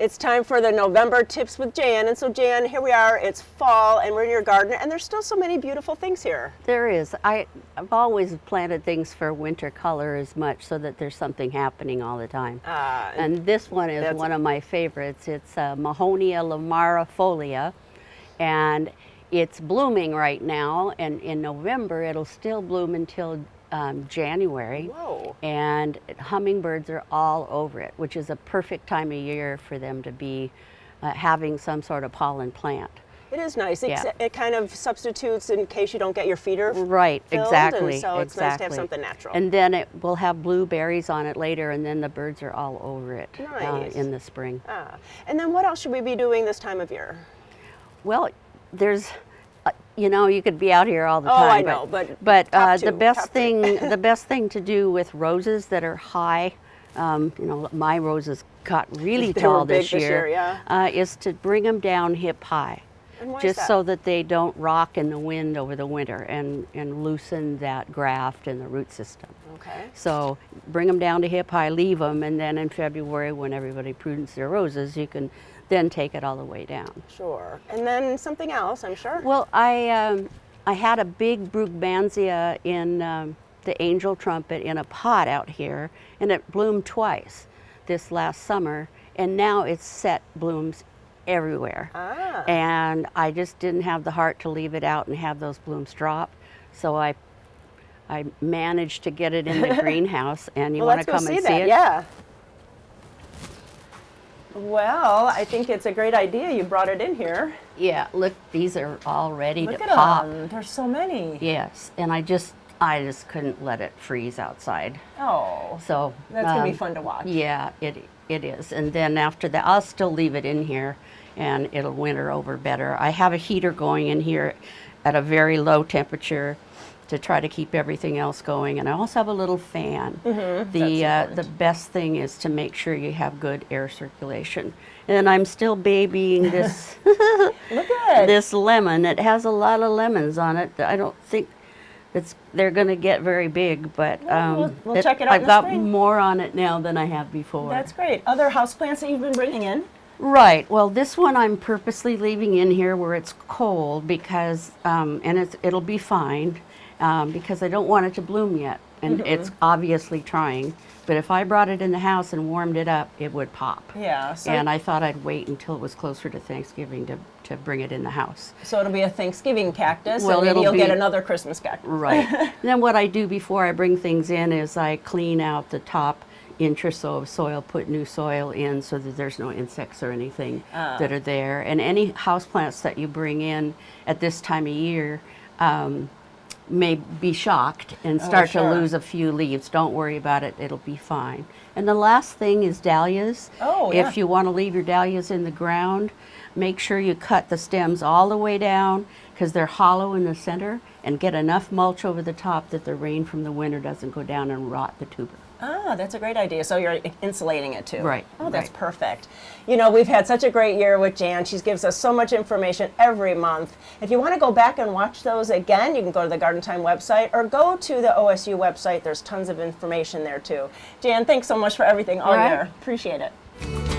It's time for the November Tips with Jan. And so Jan, here we are, it's fall and we're in your garden and there's still so many beautiful things here. There is. I've always planted things for winter color as much so that there's something happening all the time. And this one is one of my favorites. It's Mahonia lamarifolia, and it's blooming right now, and in November it'll still bloom until January. Whoa. And hummingbirds are all over it, which is a perfect time of year for them to be having some sort of pollen plant. It is nice. It kind of substitutes in case you don't get your feeder right, filled, exactly. And so it's nice to have something natural. And then it will have blueberries on it later, and then the birds are all over it in the spring. And then what else should we be doing this time of year? Well, there's you know, you could be out here all the time. Oh, I know, but the best thing to do with roses that are high, you know, my roses got really tall this year, is to bring them down hip high, just so that they don't rock in the wind over the winter and loosen that graft in the root system. Okay. So bring them down to hip high, leave them, and then in February, when everybody prudens their roses, you can then take it all the way down. Sure. And then something else, I'm sure. Well, I had a big brugmansia in the angel trumpet in a pot out here, and it bloomed twice this last summer, and now it's set blooms everywhere. And I just didn't have the heart to leave it out and have those blooms drop, so I managed to get it in the greenhouse. And you want to come and see it? Yeah. Well, I think it's a great idea you brought it in here. Yeah, look, these are all ready to pop. Look at them. There's so many. Yes, and I just couldn't let it freeze outside. Oh, so that's gonna be fun to watch. Yeah, it is. And then after that, I'll still leave it in here, and it'll winter over better. I have a heater going in here at a very low temperature to try to keep everything else going, and I also have a little fan. The best thing is to make sure you have good air circulation. And I'm still babying this Look at this lemon. It has a lot of lemons on it. I don't think they're going to get very big, but we'll check it out. I've got more on it now than I have before. That's great. Other houseplants that you've been bringing in? Right. Well, this one I'm purposely leaving in here where it's cold because, and it'll be fine. Because I don't want it to bloom yet, and it's obviously trying. But if I brought it in the house and warmed it up, it would pop. Yeah. And I thought I'd wait until it was closer to Thanksgiving to bring it in the house. So it'll be a Thanksgiving cactus, well, and maybe you'll get another Christmas cactus. Right. And then what I do before I bring things in is I clean out the top inch or so of soil, put new soil in so that there's no insects or anything that are there. And any houseplants that you bring in at this time of year, may be shocked and start to lose a few leaves. Don't worry about it, it'll be fine. And the last thing is dahlias. If you want to leave your dahlias in the ground, make sure you cut the stems all the way down because they're hollow in the center, and get enough mulch over the top that the rain from the winter doesn't go down and rot the tuber. That's a great idea. So you're insulating it too. Right. Oh, that's perfect. You know, we've had such a great year with Jan. She gives us so much information every month. If you want to go back and watch those again, you can go to the Garden Time website or go to the OSU website. There's tons of information there too. Jan, thanks so much for everything all year. Appreciate it.